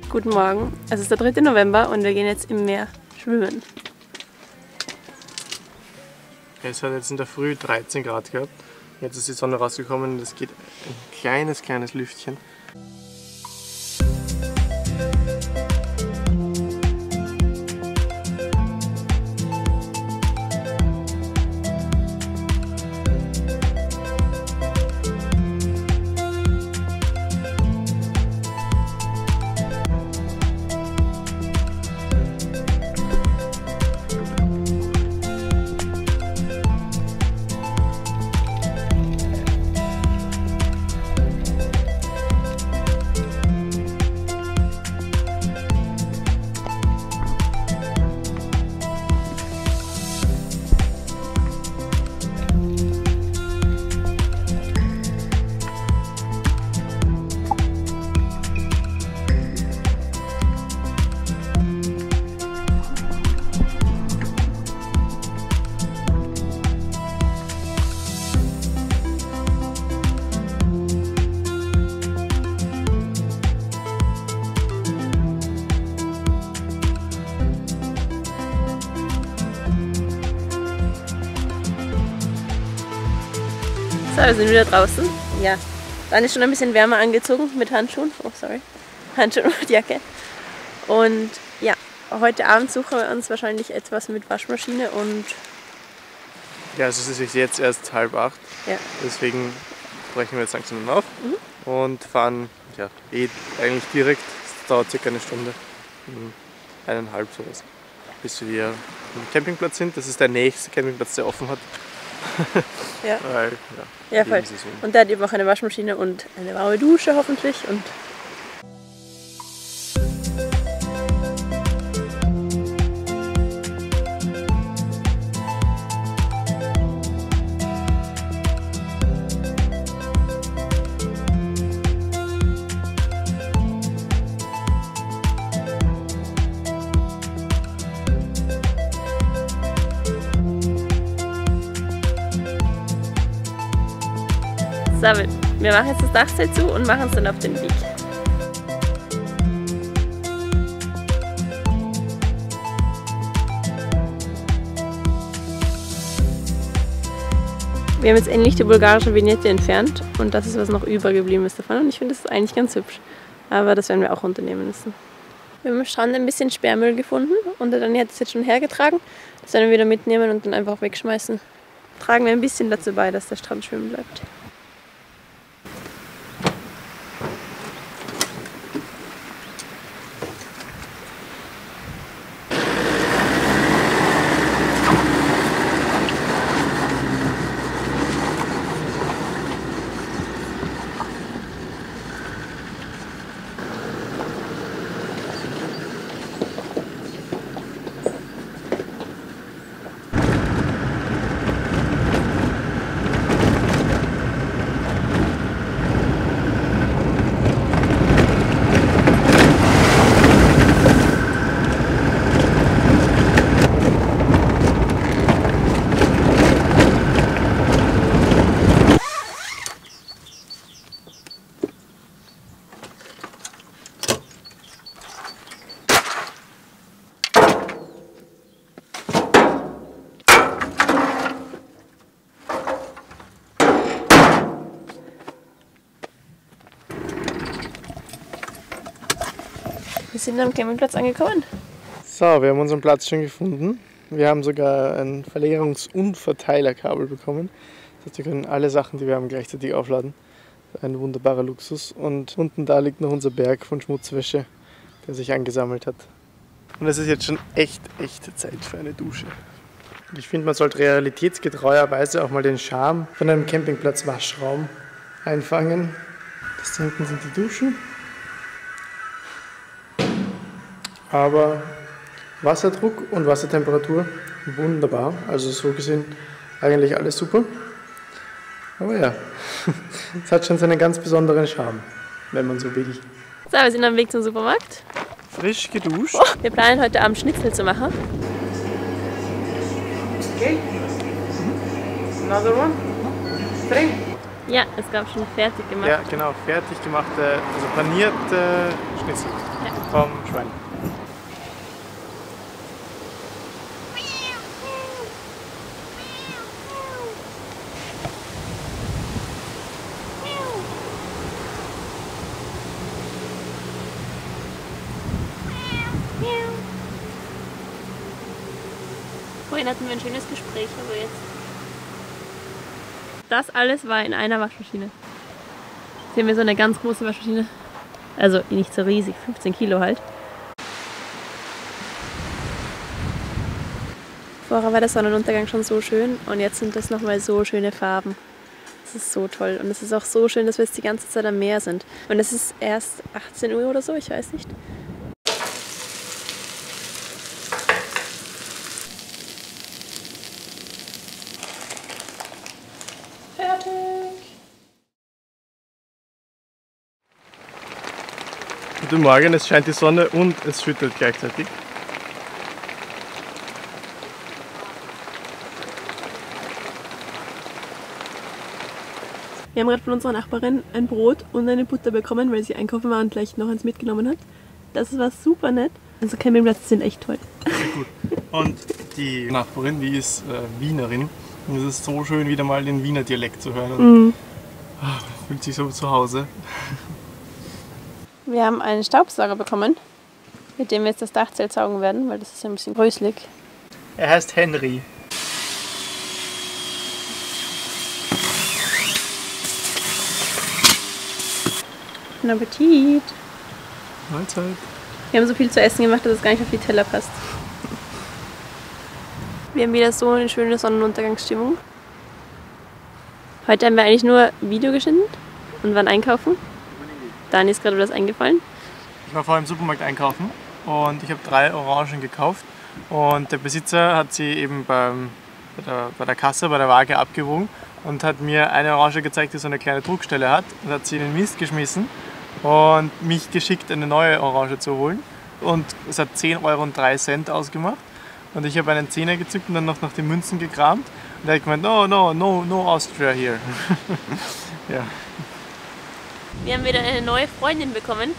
Guten Morgen, es ist der 3. November und wir gehen jetzt im Meer schwimmen. Es hat jetzt in der Früh 13 Grad gehabt. Jetzt ist die Sonne rausgekommen und es geht ein kleines Lüftchen. So, wir sind wieder draußen. Ja, dann ist schon ein bisschen wärmer angezogen mit Handschuhen. Oh, sorry. Handschuhen und Jacke. Und ja, heute Abend suchen wir uns wahrscheinlich etwas mit Waschmaschine und... Ja, also es ist jetzt erst 7:30. Ja. Deswegen brechen wir jetzt langsam auf und fahren ja, eigentlich direkt. Es dauert circa eine Stunde, 1,5 sowas, bis wir am Campingplatz sind. Das ist der nächste Campingplatz, der offen hat. Ja. Weil, ja, voll. Und der hat eben auch eine Waschmaschine und eine warme Dusche hoffentlich. Und so, wir machen jetzt das Dachzelt zu und machen es dann auf den Weg. Wir haben jetzt endlich die bulgarische Vignette entfernt und das ist, was noch übergeblieben ist davon. Und ich finde, das ist eigentlich ganz hübsch. Aber das werden wir auch runternehmen müssen. Wir haben am Strand ein bisschen Sperrmüll gefunden und der Dani hat es jetzt schon hergetragen. Das werden wir wieder mitnehmen und dann einfach wegschmeißen. Tragen wir ein bisschen dazu bei, dass der Strand schwimmen bleibt. Wir sind am Campingplatz angekommen. So, wir haben unseren Platz schon gefunden. Wir haben sogar ein Verlängerungs- und Verteilerkabel bekommen. Das heißt, wir können alle Sachen, die wir haben, gleichzeitig aufladen. Ein wunderbarer Luxus. Und unten da liegt noch unser Berg von Schmutzwäsche, der sich angesammelt hat. Und es ist jetzt schon echt Zeit für eine Dusche. Und ich finde, man sollte realitätsgetreuerweise auch mal den Charme von einem Campingplatz-Waschraum einfangen. Das da hinten sind die Duschen. Aber Wasserdruck und Wassertemperatur wunderbar. Also so gesehen eigentlich alles super. Aber ja, es hat schon seinen ganz besonderen Charme, wenn man so will. So, wir sind am Weg zum Supermarkt. Frisch geduscht. Oh, wir planen heute Abend Schnitzel zu machen. Okay. Another one? Three? Ja, es gab schon fertig gemacht. Ja, genau, fertig gemachte, also panierte Schnitzel. Ja. vom Schwein. Vorhin hatten wir ein schönes Gespräch, aber jetzt... Das alles war in einer Waschmaschine. Hier haben wir so eine ganz große Waschmaschine. Also nicht so riesig, 15 Kilo halt. Vorher war der Sonnenuntergang schon so schön und jetzt sind das nochmal so schöne Farben. Das ist so toll und es ist auch so schön, dass wir jetzt die ganze Zeit am Meer sind. Und es ist erst 18 Uhr oder so, ich weiß nicht. Guten Morgen, es scheint die Sonne und es schüttet gleichzeitig. Wir haben gerade von unserer Nachbarin ein Brot und eine Butter bekommen, weil sie einkaufen war und gleich noch eins mitgenommen hat. Das war super nett. Also Campingplätze sind echt toll. Sehr gut. Und die Nachbarin, die ist Wienerin. Und es ist so schön, wieder mal den Wiener Dialekt zu hören. Und fühlt sich so zu Hause. Wir haben einen Staubsauger bekommen, mit dem wir jetzt das Dachzelt saugen werden, weil das ist ein bisschen größlich. Er heißt Henry. Guten Appetit! Mahlzeit. Wir haben so viel zu essen gemacht, dass es gar nicht auf die Teller passt. Wir haben wieder so eine schöne Sonnenuntergangsstimmung. Heute haben wir eigentlich nur Video geschnitten und waren einkaufen. Dani ist gerade was eingefallen. Ich war vorher im Supermarkt einkaufen und ich habe 3 Orangen gekauft. Und der Besitzer hat sie eben bei der Kasse, bei der Waage abgewogen und hat mir eine Orange gezeigt, die so eine kleine Druckstelle hat, und hat sie in den Mist geschmissen und mich geschickt, eine neue Orange zu holen. Und es hat 10,03 € ausgemacht. Und ich habe einen Zehner gezückt und dann noch nach den Münzen gekramt. Und er hat gemeint, no Austria here. Ja. Wir haben wieder eine neue Freundin bekommen.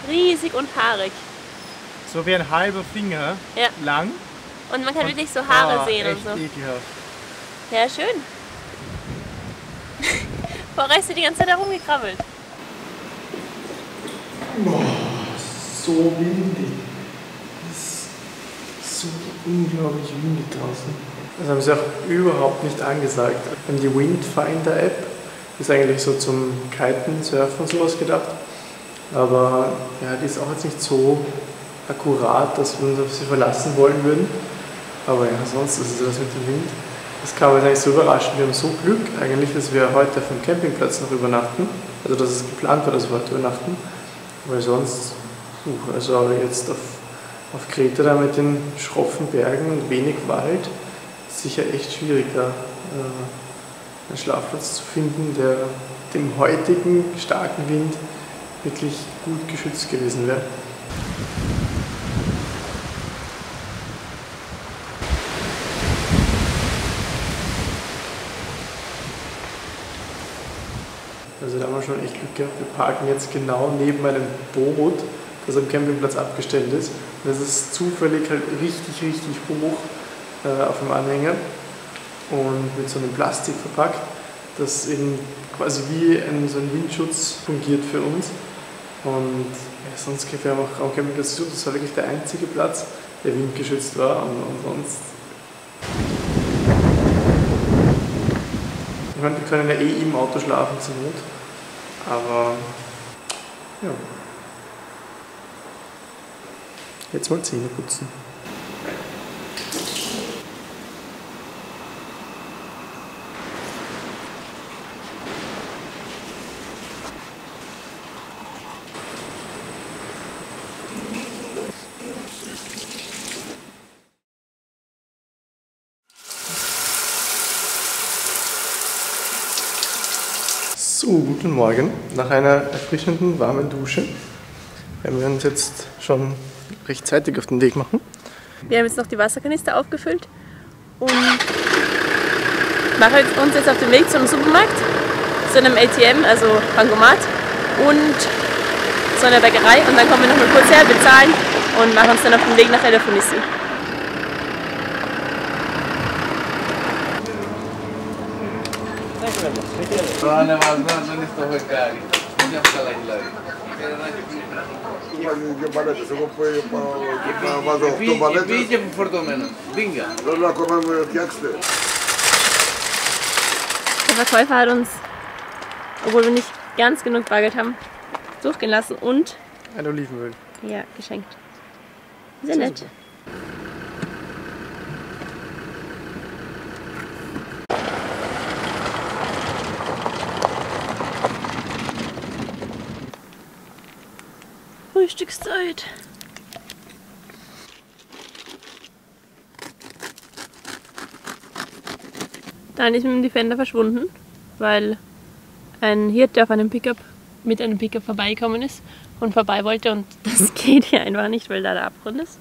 Riesig und haarig. So wie ein halber Finger lang. Und man kann wirklich so Haare sehen echt und so. Ekelhaft. Ja, schön. Vorher ist sie die ganze Zeit herumgekrabbelt. Boah, so windig. Es ist so unglaublich windig draußen. Das haben sie auch überhaupt nicht angesagt. Wir haben die Windfinder App. Ist eigentlich so zum Kiten, Surfen und sowas gedacht. Aber ja, die ist auch jetzt nicht so akkurat, dass wir uns auf sie verlassen wollen würden. Aber ja, sonst ist es das mit dem Wind. Das kam uns eigentlich so überraschend. Wir haben so Glück eigentlich, dass wir heute auf dem Campingplatz noch übernachten. Also dass es geplant war, dass wir heute übernachten. Weil sonst, also jetzt auf Kreta da mit den schroffen Bergen und wenig Wald, ist sicher echt schwierig da einen Schlafplatz zu finden, der dem heutigen starken Wind wirklich gut geschützt gewesen wäre. Also da haben wir schon echt Glück gehabt. Wir parken jetzt genau neben einem Boot, das am Campingplatz abgestellt ist. Und das ist zufällig halt richtig hoch auf dem Anhänger und mit so einem Plastik verpackt, das eben quasi wie so ein Windschutz fungiert für uns. Und ja, sonst wir haben auch am Campingplatz gesucht, das war wirklich der einzige Platz, der windgeschützt war und sonst. Ich meine, wir können ja eh im Auto schlafen zur Not, aber ja. Jetzt mal Zähne putzen. So, guten Morgen. Nach einer erfrischenden, warmen Dusche werden wir uns jetzt schon rechtzeitig auf den Weg machen. Wir haben jetzt noch die Wasserkanister aufgefüllt und machen uns jetzt auf den Weg zu einem Supermarkt, zu einem ATM, also Bankomat, und zu einer Bäckerei und dann kommen wir nochmal kurz her, bezahlen und machen uns dann auf den Weg nach Elafonisi. Der Verkäufer hat uns, obwohl wir nicht ganz genug Bargeld haben, durchgehen lassen und ein Olivenöl. Ja, geschenkt. Sehr nett. Super. Frühstückszeit. Dann ist mit dem Defender verschwunden, weil ein Hirte auf einem Pickup mit einem Pickup vorbeigekommen ist und vorbei wollte und das geht hier einfach nicht, weil da der Abgrund ist.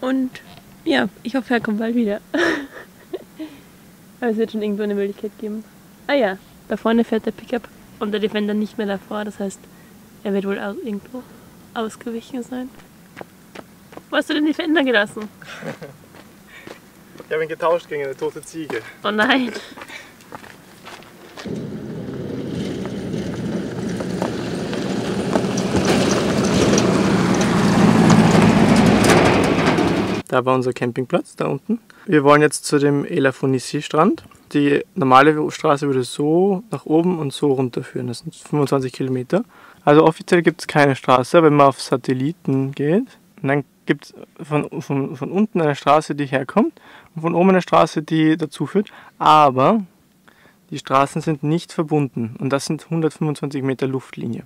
Und ja, ich hoffe, er kommt bald wieder. Aber es wird schon irgendwo eine Möglichkeit geben. Ah ja, da vorne fährt der Pickup und der Defender nicht mehr davor, das heißt, er wird wohl irgendwo ausgewichen sein. Wo hast du den Defender gelassen? Ich habe ihn getauscht gegen eine tote Ziege. Oh nein! Da war unser Campingplatz, da unten. Wir wollen jetzt zu dem Elafonisi-Strand. Die normale Straße würde so nach oben und so runter führen. Das sind 25 Kilometer. Also offiziell gibt es keine Straße, wenn man auf Satelliten geht. Und dann gibt es von unten eine Straße, die herkommt und von oben eine Straße, die dazu führt. Aber die Straßen sind nicht verbunden und das sind 125 Meter Luftlinie.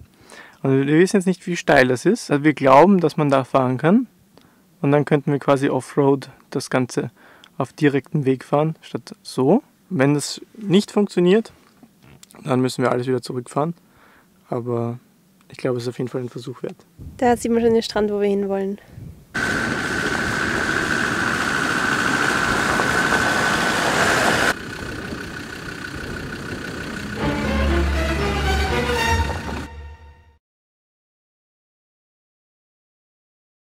Und wir wissen jetzt nicht, wie steil das ist. Also wir glauben, dass man da fahren kann. Und dann könnten wir quasi Offroad das Ganze auf direktem Weg fahren, statt so. Wenn das nicht funktioniert, dann müssen wir alles wieder zurückfahren. Aber ich glaube, es ist auf jeden Fall ein Versuch wert. Da sieht man schon den Strand, wo wir hinwollen.